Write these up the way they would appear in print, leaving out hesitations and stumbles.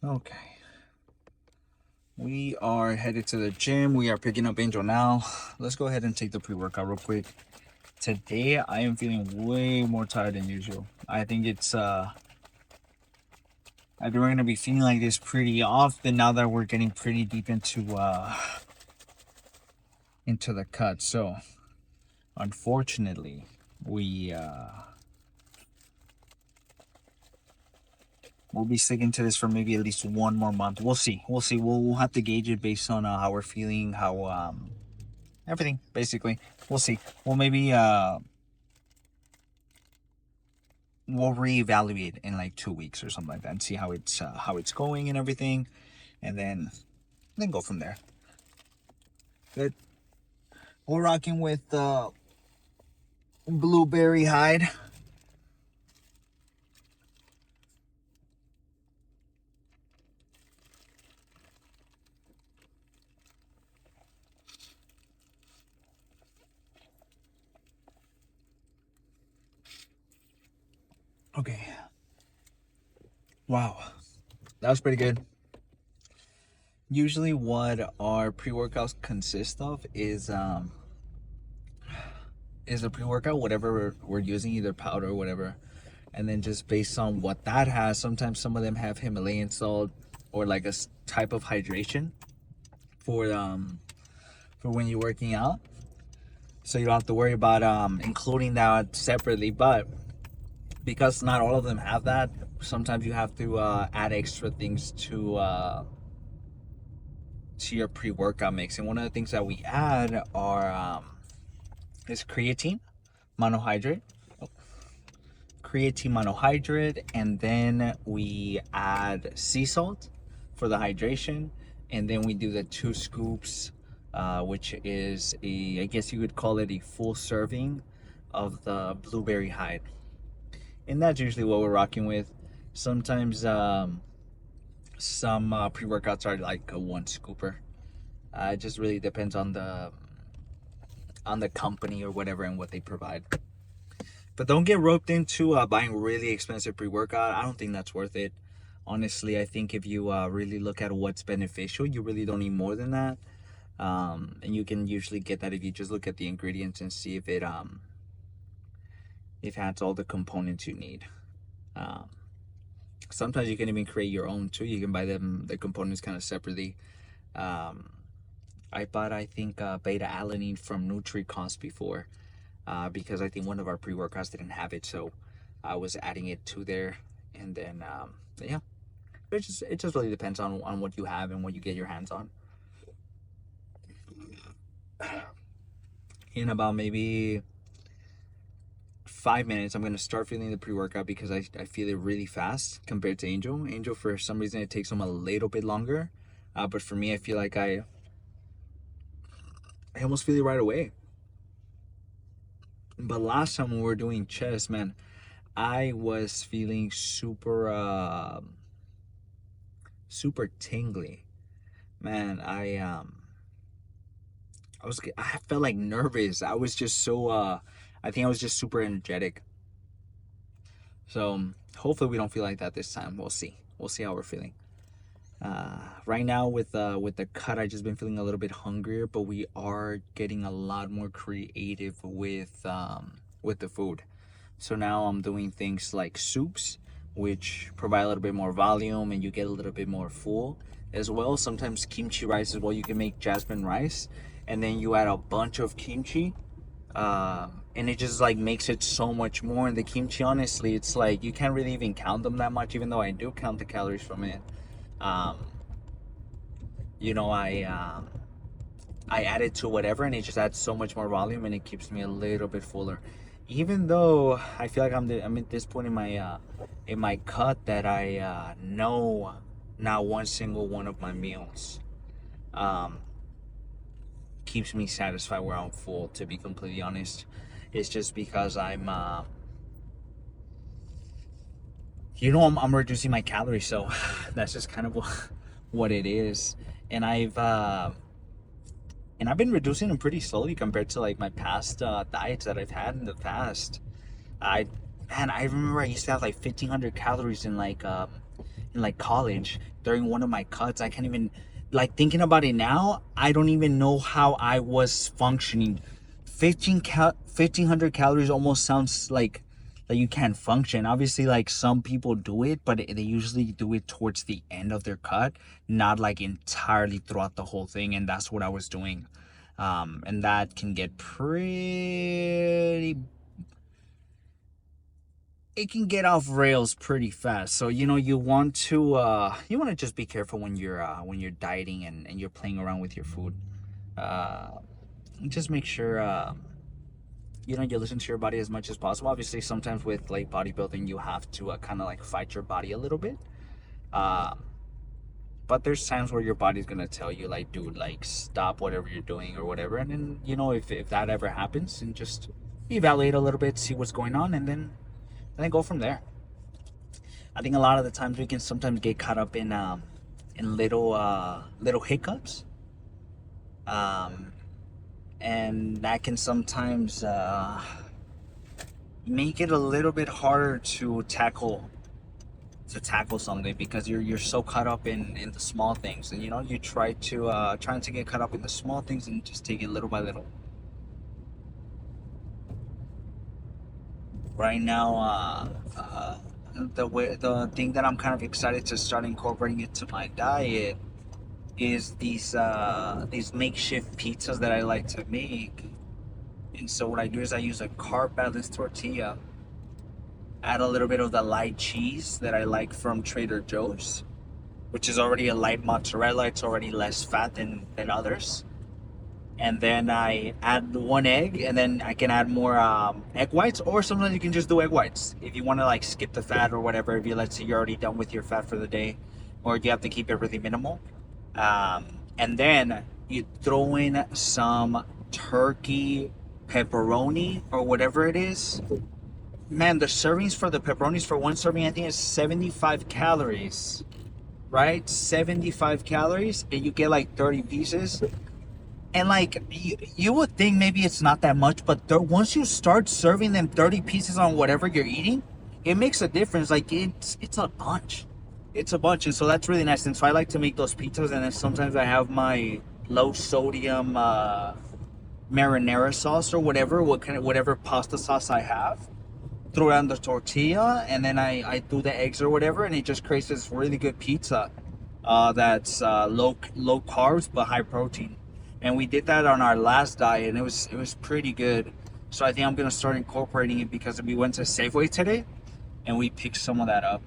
Okay. We are headed to the gym. We are picking up Angel now. Let's go ahead and take the pre-workout real quick. Today I am feeling way more tired than usual. I think we're gonna be feeling like this pretty often now that we're getting pretty deep into the cut. So unfortunately, we we'll be sticking to this for maybe at least one more month. We'll see. We'll see. We'll have to gauge it based on how we're feeling, how everything basically. We'll see. We'll maybe we'll reevaluate in like 2 weeks or something like that and see how it's going and everything, and then go from there. Good. We're rocking with blueberry hide. Okay. Wow, that was pretty good. Usually, what our pre-workouts consist of is a pre-workout, whatever we're using, either powder or whatever, and then just based on what that has. Sometimes some of them have Himalayan salt or like a type of hydration for when you're working out, so you don't have to worry about including that separately. But because not all of them have that, sometimes you have to add extra things to your pre-workout mix. And one of the things that we add are is monohydrate creatine monohydrate, and then we add sea salt for the hydration, and then we do the 2 scoops, which is I guess you could call it a full serving of the blueberry hide, and that's usually what we're rocking with. Sometimes some pre-workouts are like a 1 scooper. It just really depends on the company or whatever and what they provide. But don't get roped into buying really expensive pre-workout. I don't think that's worth it. Honestly, I think if you really look at what's beneficial, you really don't need more than that. And you can usually get that if you just look at the ingredients and see if it has all the components you need. Um, Sometimes you can even create your own too. You can buy the components kind of separately. Um, I bought, I think, beta alanine from NutriCost before, because I think one of our pre-workouts didn't have it, so I was adding it to there. And then yeah, it just really depends on what you have and what you get your hands on. In about maybe 5 minutes, I'm gonna start feeling the pre-workout because I feel it really fast compared to Angel, for some reason it takes him a little bit longer, but for me I feel like I almost feel it right away. But last time when we were doing chest, man, I was feeling super tingly, man. I felt like nervous. I was just so I think I was just super energetic. So hopefully we don't feel like that this time. We'll see how we're feeling. Right now with the cut, I just been feeling a little bit hungrier, but we are getting a lot more creative with the food. So now I'm doing things like soups, which provide a little bit more volume and you get a little bit more full as well. Sometimes kimchi rice as well. You can make jasmine rice and then you add a bunch of kimchi, and it just like makes it so much more. And the kimchi, honestly, it's like you can't really even count them that much, even though I do count the calories from it. Um, you know, I add it to whatever, and it just adds so much more volume, and it keeps me a little bit fuller. Even though I feel like I'm at this point in my cut that I know not one single one of my meals um, keeps me satisfied where I'm full. To be completely honest, it's just because I'm reducing my calories, so that's just kind of what it is. And I've been reducing them pretty slowly compared to like my past diets that I've had in the past. I Man, I remember I used to have like 1,500 calories in like in like college during one of my cuts. I can't even, like, thinking about it now, I don't even know how I was functioning. 1500 calories almost sounds like you can't function. Obviously, like, some people do it, but they usually do it towards the end of their cut, not like entirely throughout the whole thing. And that's what I was doing. And that can get pretty, it can get off rails pretty fast. So you want to just be careful when you're dieting and you're playing around with your food. Uh, just make sure you listen to your body as much as possible. Obviously, sometimes with like bodybuilding, you have to kind of like fight your body a little bit. Uh, but there's times where your body's gonna tell you, like, dude, like, stop whatever you're doing or whatever. And then if that ever happens, and just evaluate a little bit, see what's going on, and then go from there. I think a lot of the times we can sometimes get caught up in little hiccups, um, and that can sometimes make it a little bit harder to tackle something, because you're so caught up in the small things. And you trying to get caught up in the small things and just take it little by little. Right now, the thing that I'm kind of excited to start incorporating into my diet is these makeshift pizzas that I like to make. And so what I do is I use a carb balanced tortilla, add a little bit of the light cheese that I like from Trader Joe's, which is already a light mozzarella. It's already less fat than others. And then I add one egg, and then I can add more egg whites, or sometimes you can just do egg whites if you want to like skip the fat or whatever. If you, let's say, you're already done with your fat for the day, or you have to keep it really minimal. Um, and then you throw in some turkey pepperoni or whatever it is. Man, the servings for the pepperonis for one serving, I think, is 75 calories, right? 75 calories, and you get like 30 pieces. And like you would think maybe it's not that much, but once you start serving them 30 pieces on whatever you're eating, it makes a difference. Like it's a bunch. It's a bunch. And so that's really nice. And so I like to make those pizzas, and then sometimes I have my low sodium marinara sauce or whatever pasta sauce I have. Throw it on the tortilla, and then I do the eggs or whatever, and it just creates this really good pizza that's low carbs but high protein. And we did that on our last diet, and it was pretty good. So I think I'm gonna start incorporating it, because we went to Safeway today and we picked some of that up.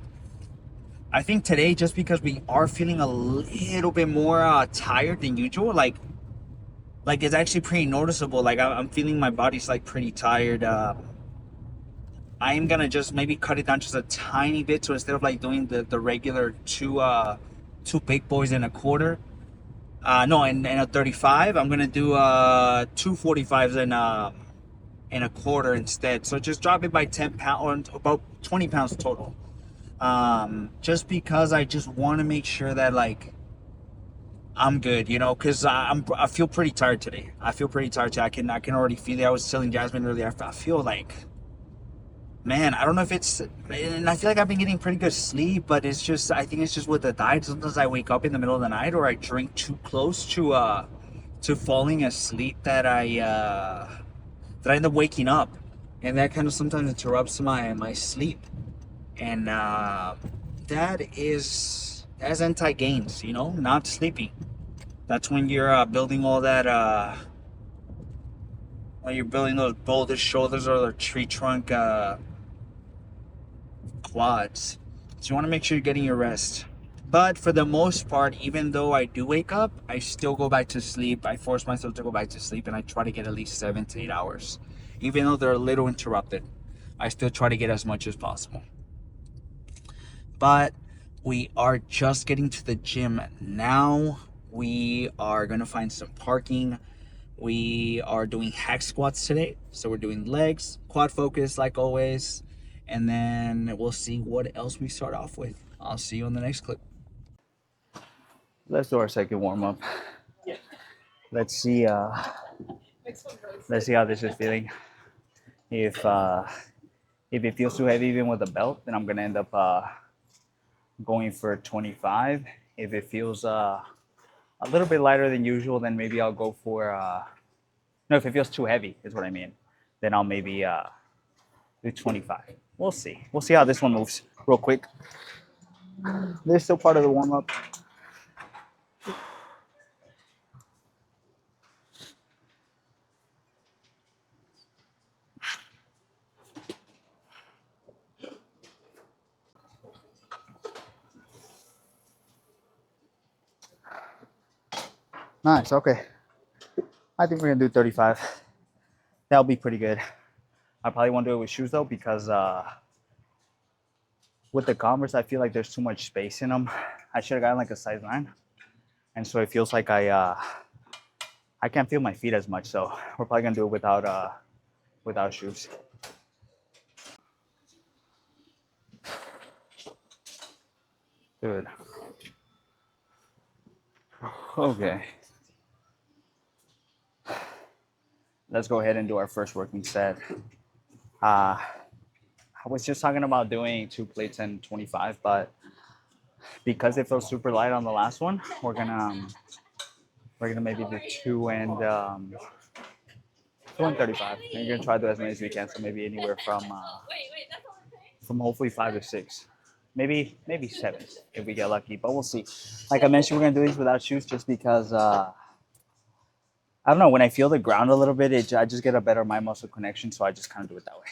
I think today, just because we are feeling a little bit more tired than usual, like it's actually pretty noticeable. Like I'm feeling my body's like pretty tired. I am gonna just maybe cut it down just a tiny bit. So instead of like doing the regular two big boys and a quarter, no, and a 35, I'm gonna do two 45s and a quarter instead. So just drop it by 10 pounds, or about 20 pounds total. Just because I just want to make sure that, like, I'm good, because I feel pretty tired today. I can already feel it. I was telling Jasmine earlier, I feel like, man, I don't know if it's, and I feel like I've been getting pretty good sleep, but I think it's just with the diet. Sometimes I wake up in the middle of the night, or I drink too close to falling asleep, that I end up waking up, and that kind of sometimes interrupts my sleep. And that's anti-gains, not sleeping. That's when you're building all that, when you're building those boulder shoulders or the tree trunk quads. So you want to make sure you're getting your rest. But for the most part, even though I do wake up, I still go back to sleep. I force myself to go back to sleep, and I try to get at least 7 to 8 hours. Even though they're a little interrupted, I still try to get as much as possible. But we are just getting to the gym now. We are going to find some parking. We are doing hack squats today. So we're doing legs, quad focus like always. And then we'll see what else we start off with. I'll see you on the next clip. Let's do our second warm up. Let's see. Let's see how this is feeling. If it feels too heavy even with the belt, then I'm gonna end up going for 25. If it feels a little bit lighter than usual, then maybe I'll go for no. If it feels too heavy, is what I mean. Then I'll maybe do 25. We'll see. We'll see how this one moves real quick. This is still part of the warm up. Nice. Okay. I think we're gonna do 35. That'll be pretty good. I probably won't do it with shoes though because with the Converse, I feel like there's too much space in them. I should have gotten like a size 9, and so it feels like I can't feel my feet as much. So we're probably gonna do it without shoes. Good. Okay. Let's go ahead and do our first working set. I was just talking about doing 2 plates and 25, but because it felt super light on the last one, we're gonna maybe do 2 and 35. And we're gonna try to do as many as we can. So maybe anywhere from hopefully 5 to 6, maybe 7 if we get lucky. But we'll see. Like I mentioned, we're gonna do these without shoes just because I don't know. When I feel the ground a little bit, I just get a better mind muscle connection. So I just kind of do it that way.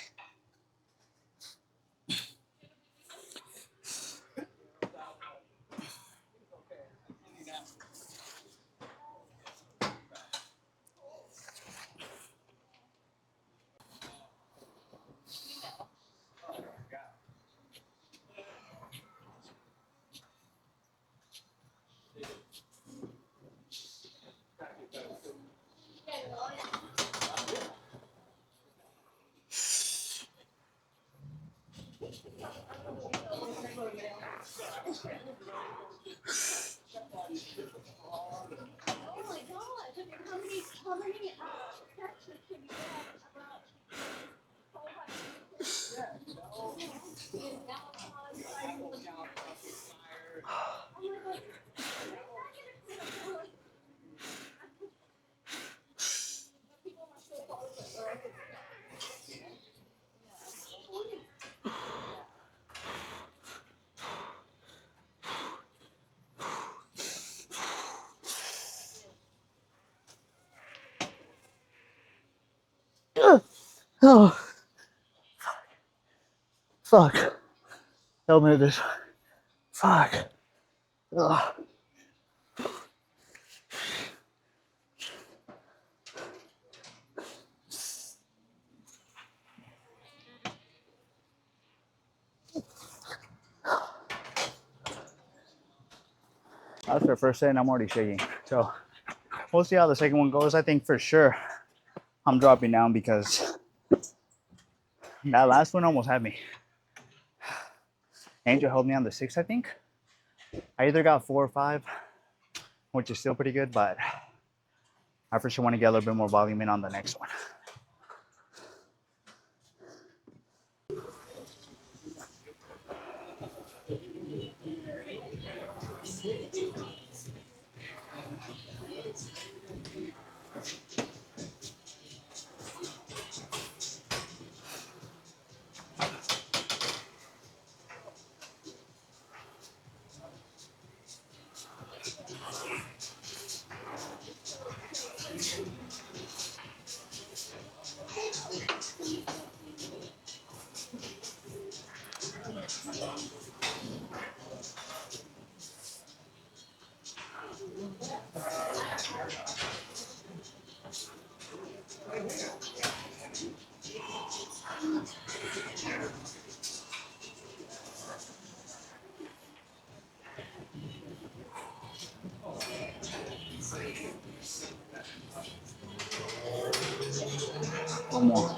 Oh, fuck. Help me with this. Fuck. Ugh. That's our first set, and I'm already shaking. So we'll see how the second one goes. I think for sure I'm dropping down because that last one almost had me. Angel held me on the 6, I think. I either got 4 or 5, which is still pretty good, but I for sure want to get a little bit more volume in on the next one. One more.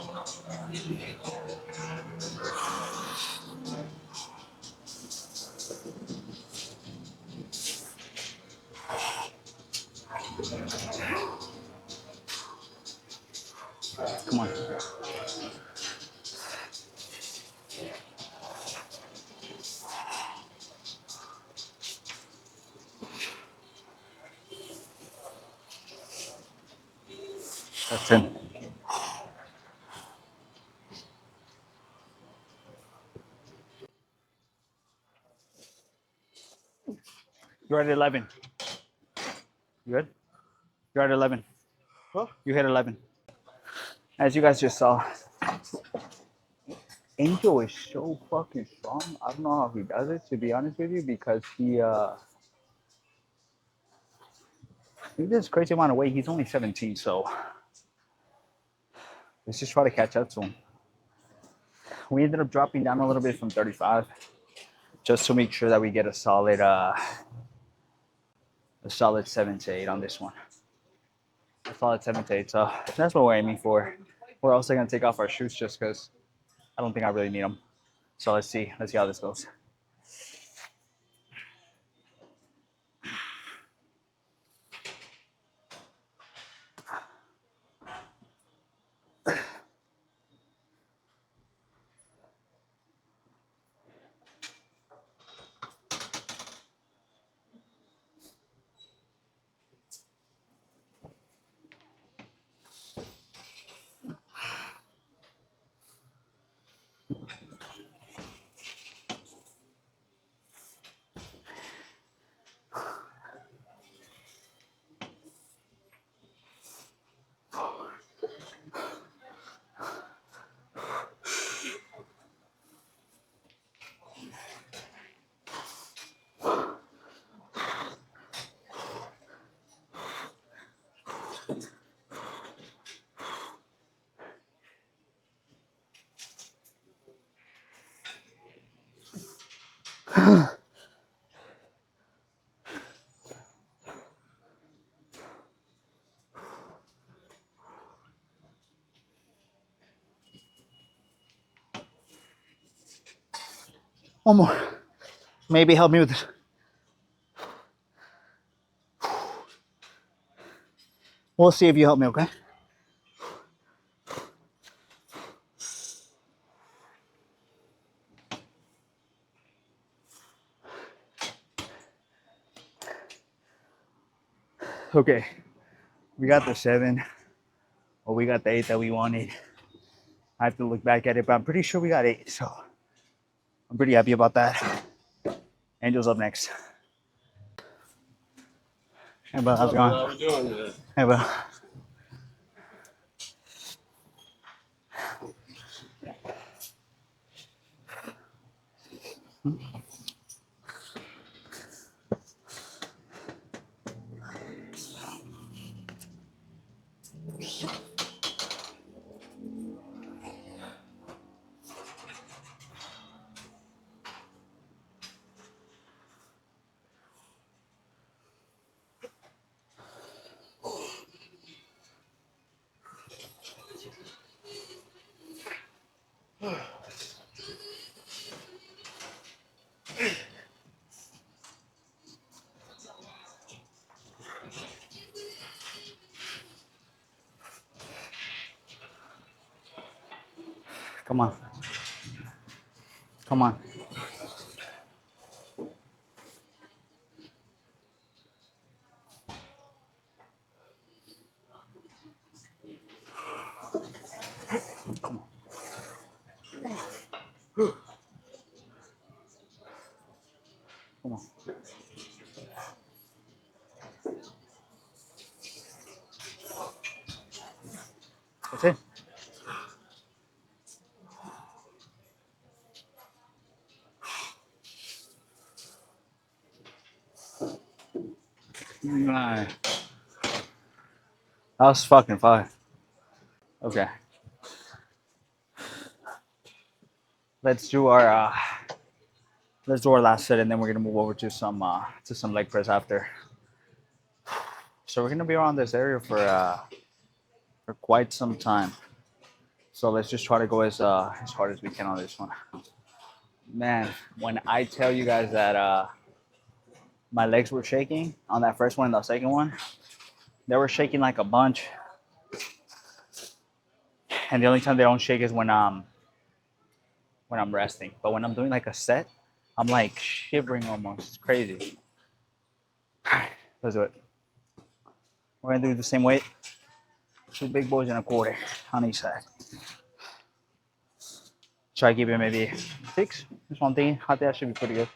Come on. That's it. You're at 11. You good? You're at 11. Huh? You hit 11. As you guys just saw, Angel is so fucking strong. I don't know how he does it, to be honest with you, because he does crazy amount of weight. He's only 17, so let's just try to catch up to him. We ended up dropping down a little bit from 35, just to make sure that we get a solid 7 to 8 on this one. A solid 7 to 8. So that's what we're aiming for. We're also gonna take off our shoes just because I don't think I really need them. So let's see how this goes. One more. Maybe help me with this. We'll see if you help me, okay? Okay. We got the 7, or we got the 8 that we wanted. I have to look back at it, but I'm pretty sure we got 8, so I'm pretty happy about that. Angel's up next. Hey, bro, how's it going? How we doing today? Hey, bro. Come on. Come on. Come on. That's it. Nah. That was fucking fun. Okay. Let's do our last set, and then we're gonna move over to some leg press after. So we're gonna be around this area for quite some time. So let's just try to go as hard as we can on this one. Man, when I tell you guys that my legs were shaking on that first one and the second one, they were shaking like a bunch. And the only time they don't shake is when I'm resting. But when I'm doing like a set, I'm like shivering almost. It's crazy. All right, let's do it. We're gonna do the same weight. 2 big boys and a quarter on each side. Try keeping maybe 6. That's one thing. I think that should be pretty good.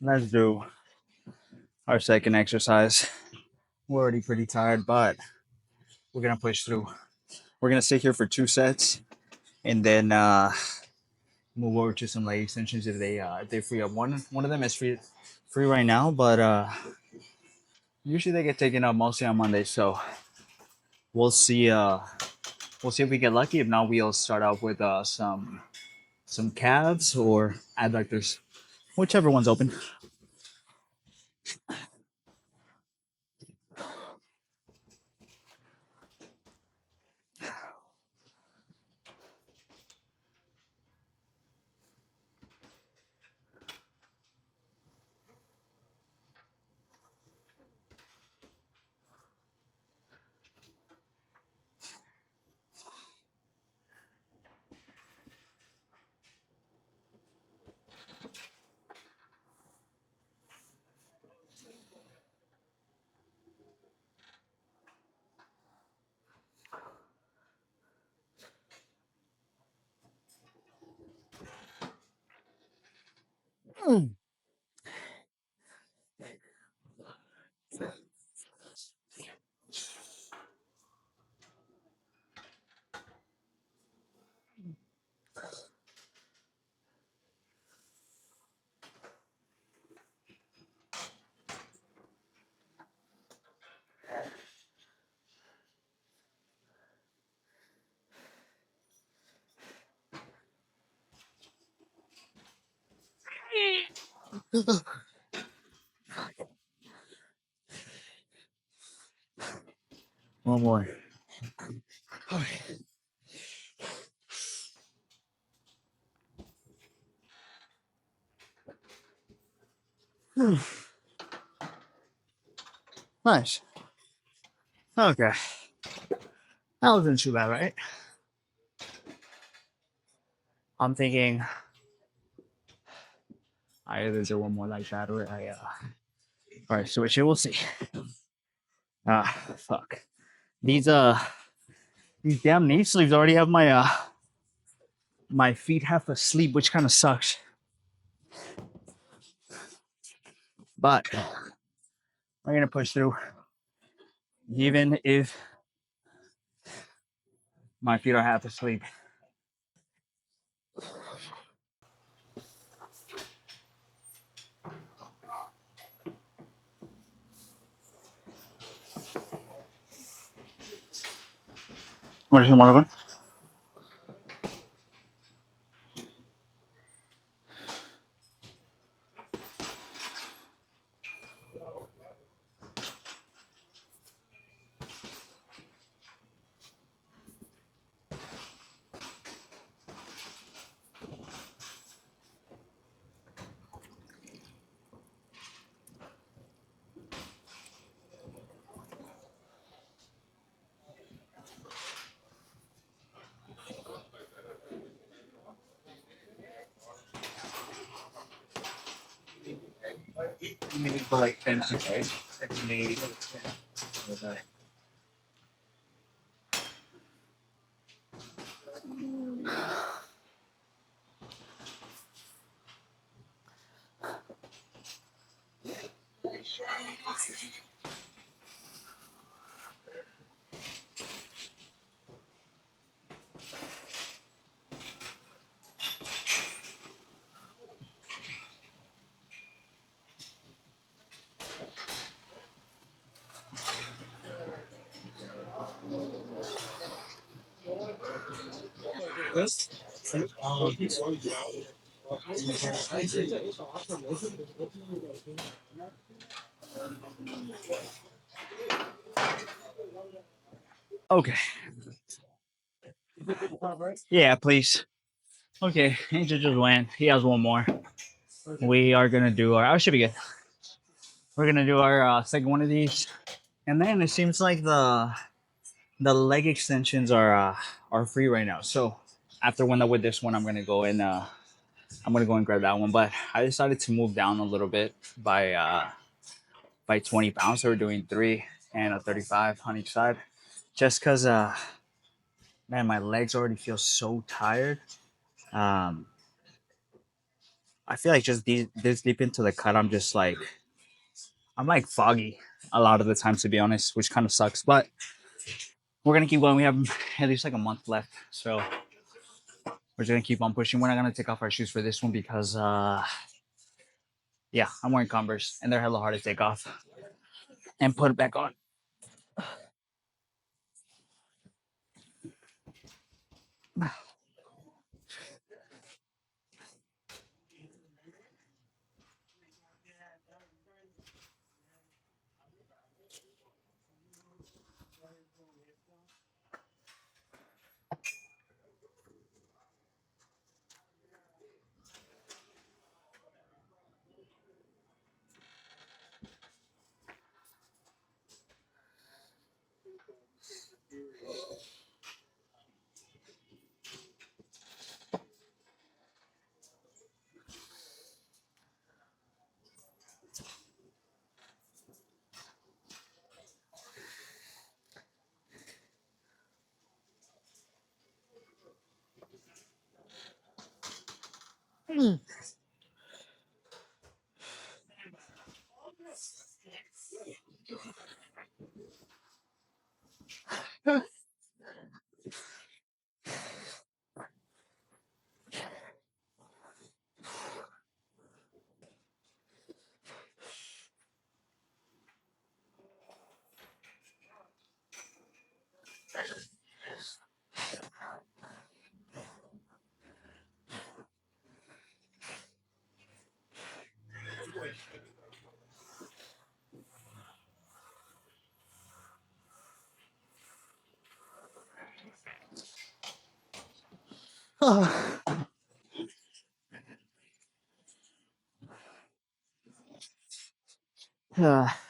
Let's do our second exercise. We're already pretty tired, but we're gonna push through. We're gonna sit here for 2 sets, and then move over to some leg extensions if they free up. One of them is free right now, but usually they get taken up mostly on Mondays. So we'll see. We'll see if we get lucky. If not, we'll start out with some calves or adductors, whichever one's open. One more. Nice. Okay. That wasn't too bad, right? I'm thinking I either do one more like that or all right, switch it. We'll see. Fuck. These these damn knee sleeves already have my feet half asleep, which kind of sucks. But we're gonna push through, even if my feet are half asleep. What is one of them? Maybe for like 10 right? Maybe. Okay. Yeah, please. Okay, Angel just went. He has one more. We are gonna do our. I should be good. We're gonna do our second one of these, and then it seems like the leg extensions are free right now. So after we're done with this one, I'm gonna go and grab that one. But I decided to move down a little bit by 20 pounds. So we're doing three and a 35 on each side, just cause man, my legs already feel so tired. Um, I feel like just this deep into the cut, I'm like foggy a lot of the time, to be honest, which kind of sucks. But we're gonna keep going. We have at least like a month left, so we're just gonna keep on pushing. We're not gonna take off our shoes for this one because, yeah, I'm wearing Converse and they're hella hard to take off and put it back on.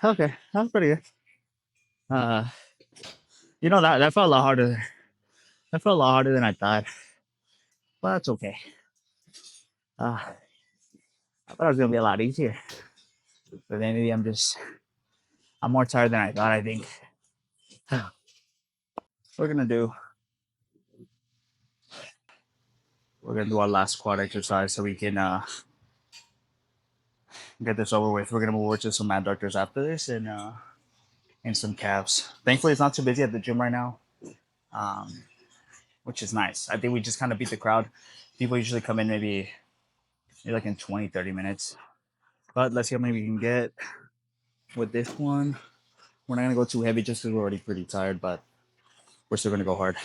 Okay, that's pretty good. Uh, that felt a lot harder. That felt a lot harder than I thought, but that's okay. I thought it was gonna be a lot easier, but then maybe I'm more tired than I thought. I think we're gonna do we're gonna do our last squat exercise so we can get this over with. We're gonna move over to some adductors after this and some calves. Thankfully, it's not too busy at the gym right now, um, which is nice. I think we just kind of beat the crowd. People usually come in maybe like in 20, 30 minutes. But let's see how many we can get with this one. We're not gonna go too heavy just because we're already pretty tired, but we're still gonna go hard.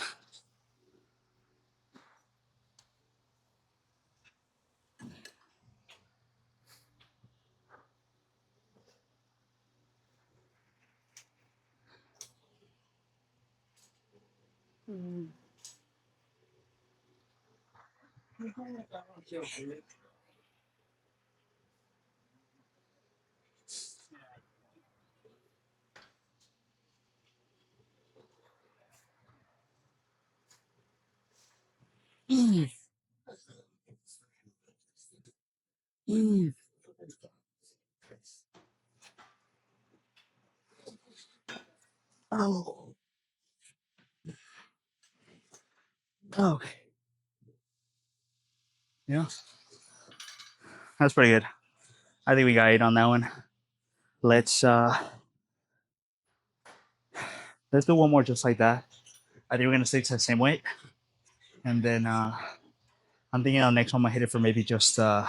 Oh. Okay. Yeah. That's pretty good. I think we got 8 on that one. Let's uh let's do one more just like that. I think we're gonna stick to the same weight. And then I'm thinking our next one might hit it for maybe just well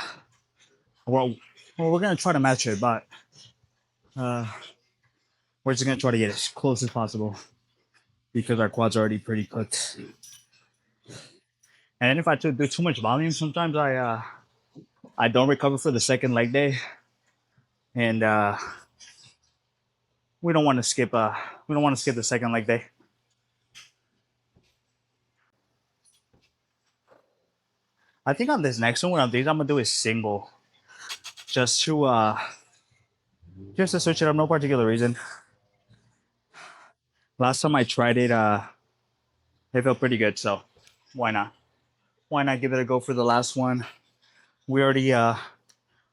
we're gonna try to match it, but uh we're just gonna try to get as close as possible because our quads are already pretty cooked. And then if I do too much volume, sometimes I don't recover for the second leg day, and we don't want to skip the second leg day. I think on this next one, what I'm gonna do is single, just to switch it up. No particular reason. Last time I tried it, it felt pretty good, so why not? Why not give it a go for the last one? We already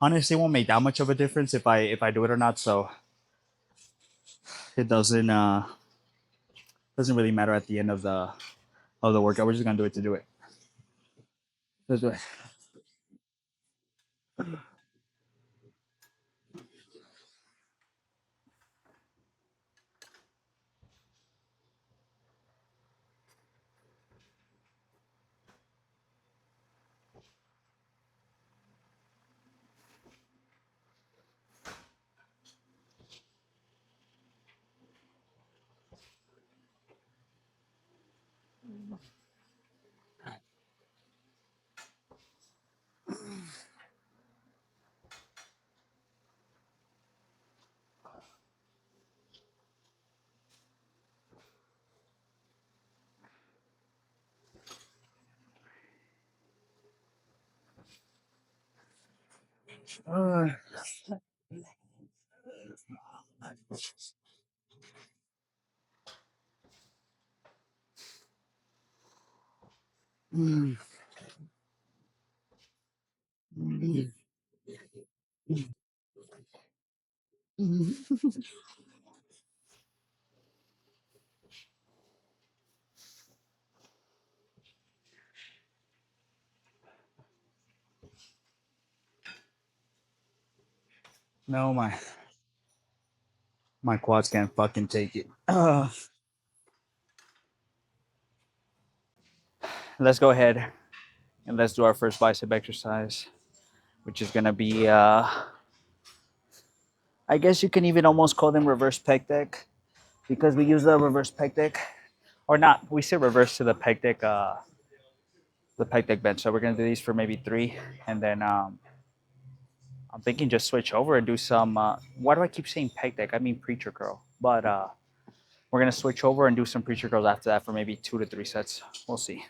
honestly won't make that much of a difference if I do it or not, so it doesn't really matter at the end of the workout. We're just gonna do it to do it. Let's do it. Uh, mm, mm, mm. No, my quads can't fucking take it. Let's go ahead and let's do our first bicep exercise, which is gonna be I guess you can even almost call them reverse pec deck because we use the reverse pec deck or not. We say reverse to the pec deck bench. So we're gonna do these for maybe 3, and then I'm thinking just switch over and do some. Why do I keep saying pec deck? I mean preacher curl, but we're gonna switch over and do some preacher curls after that for maybe 2 to 3 sets. We'll see.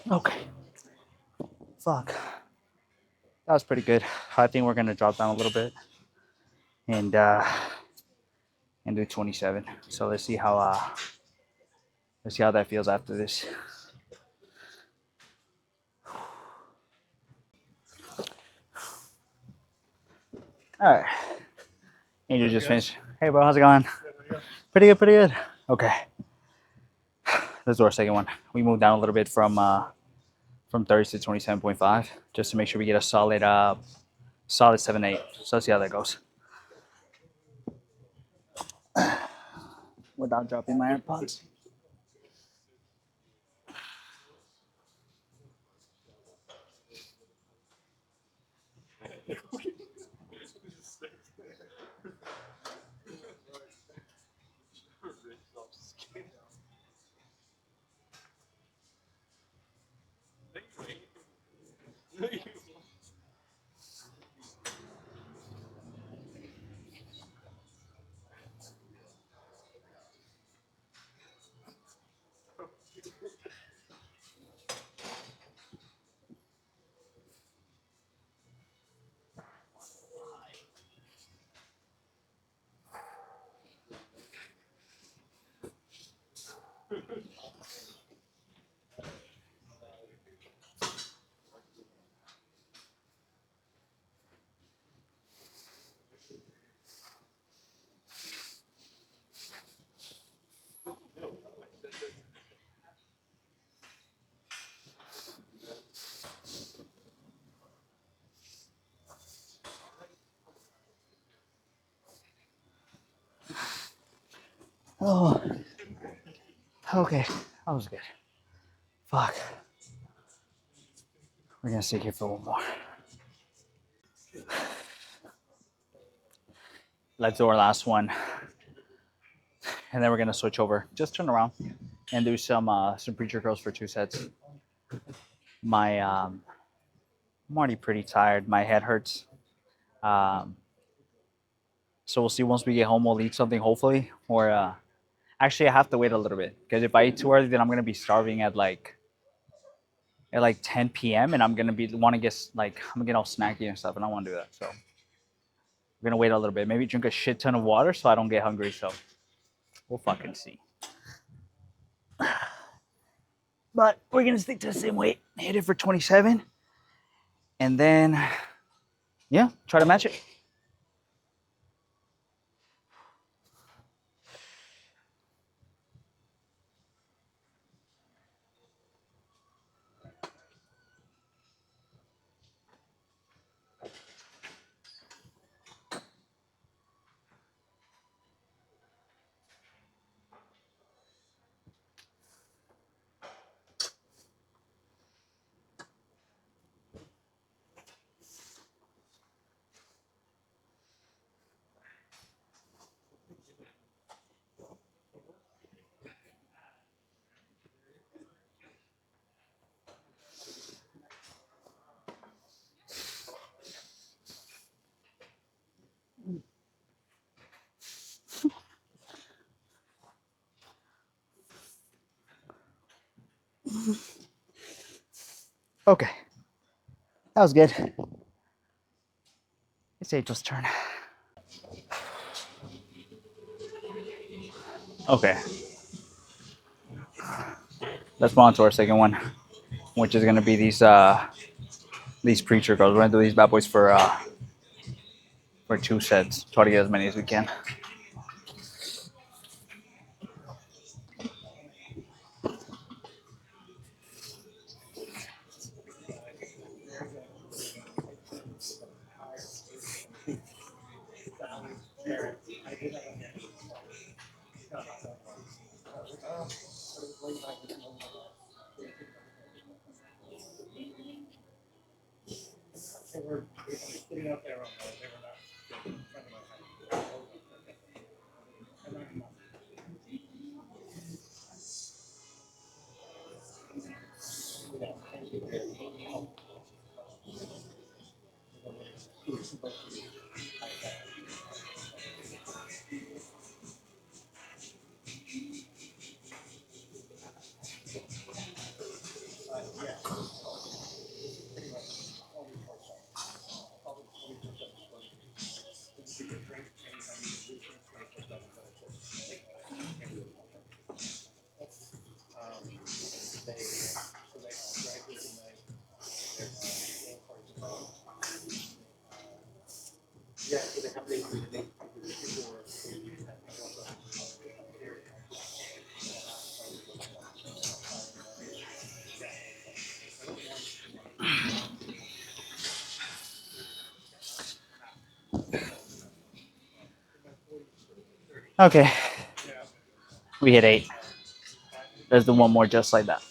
Okay. Fuck. That was pretty good. I think we're gonna drop down a little bit and do 27. So let's see how that feels after this. All right. Andrew just finished. Hey, bro, how's it going? Pretty good, pretty good. Okay. Let's do our second one. We moved down a little bit from 30 to 27.5 just to make sure we get a solid 7-8. So let's see how that goes. Without dropping my AirPods. Oh, okay. That was good. Fuck. We're gonna stay here for one more. Let's do our last one, and then we're gonna switch over. Just turn around and do some preacher curls for 2 sets. I'm already pretty tired. My head hurts. Um, so we'll see once we get home. We'll eat something hopefully, or actually I have to wait a little bit because if I eat too early, then I'm gonna be starving at like 10 p.m. and I'm gonna be want to get like I'm gonna get all snacky and stuff, and I don't want to do that. So we're gonna wait a little bit. Maybe drink a shit ton of water so I don't get hungry. So we'll fucking see. But we're gonna stick to the same weight. Hit it for 27, and then yeah, try to match it. Okay, that was good. It's Angel's turn. Okay, let's move on to our second one, which is gonna be these preacher girls. We're gonna do these bad boys for 2 sets. Try to get as many as we can. Okay, we hit 8. Let's do one more just like that.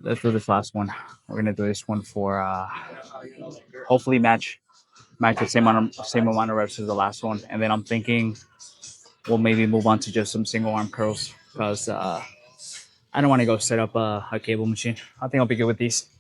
Let's do this last one. We're gonna do this one for hopefully match the same amount of reps as the last one, and then I'm thinking we'll maybe move on to just some single arm curls because I don't want to go set up a cable machine. I think I'll be good with these.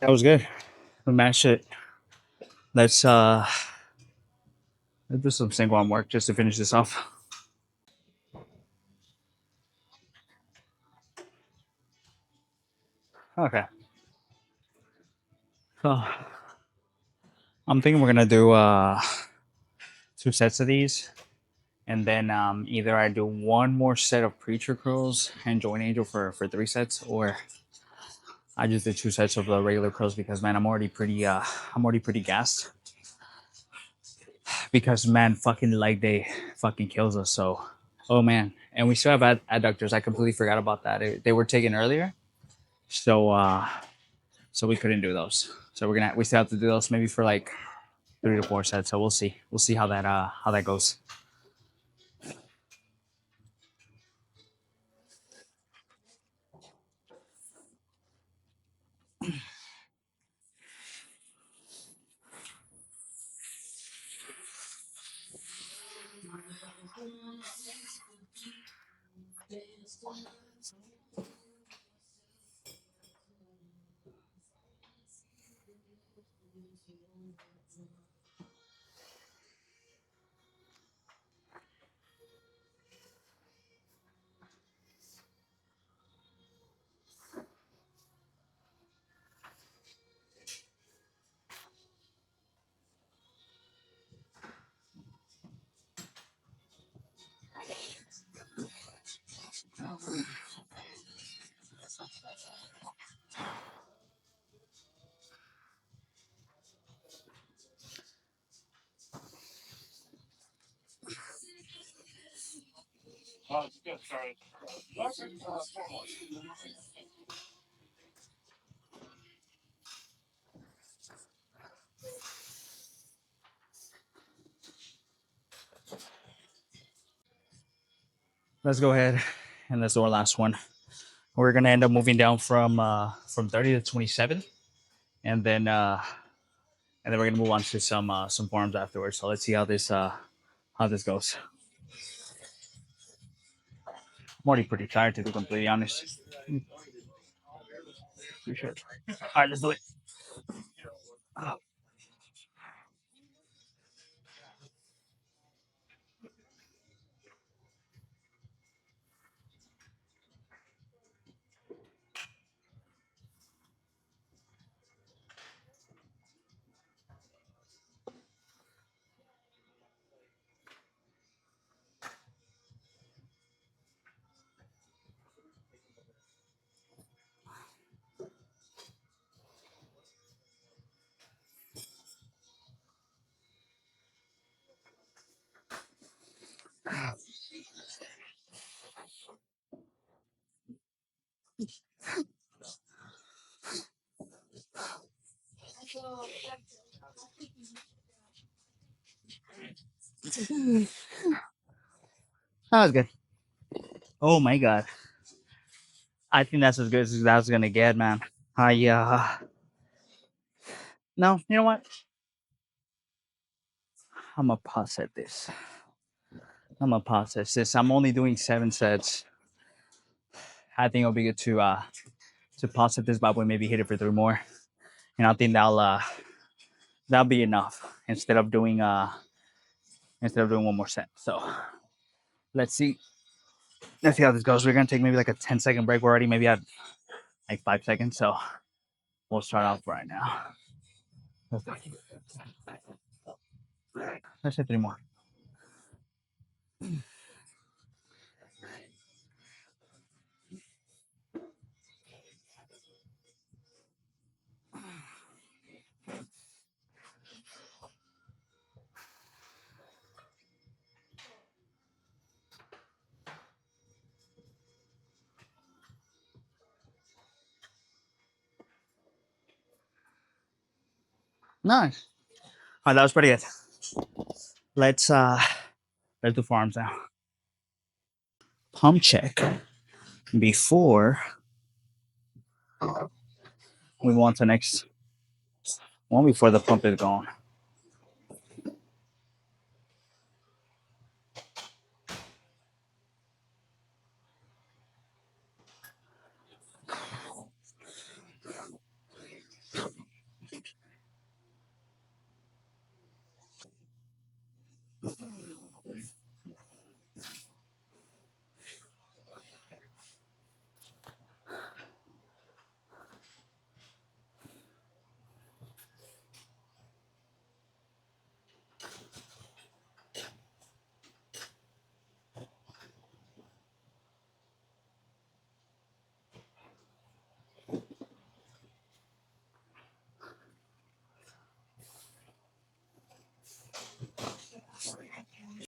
That was good. We matched it. Let's uh let's do some single arm work just to finish this off. Okay. So I'm thinking we're gonna do 2 sets of these, and then either I do one more set of preacher curls and joint angel for 3 sets, or I just did 2 sets of the regular curls because man, I'm already pretty gassed because man, fucking leg day fucking kills us. So, oh man, and we still have adductors. I completely forgot about that. They were taken earlier, so so we couldn't do those. So we still have to do those maybe for like 3 to 4 sets. So we'll see. We'll see how that goes. Let's go ahead and let's do our last one. We're gonna end up moving down from 30 to 27, and then we're gonna move on to some forms afterwards. So let's see how this goes. I'm already pretty tired to be completely honest. Appreciate it. All right, let's do it. That was good. Oh my god. I think that's as good as I was gonna get, man. I no, you know what? I'm gonna pause at this. I'm gonna pause at this. I'm only doing 7 sets. I think it'll be good to pause at this, but we maybe hit it for 3 more. And I think that'll be enough instead of doing 1 more set. So let's see. Let's see how this goes. We're gonna take maybe like a 10-second break. We're already maybe at like 5 seconds. So we'll start off right now. Let's say 3 more. Nice. All right, that was pretty good. Let's do forearms now. Pump check before we move on to the next one before the pump is gone.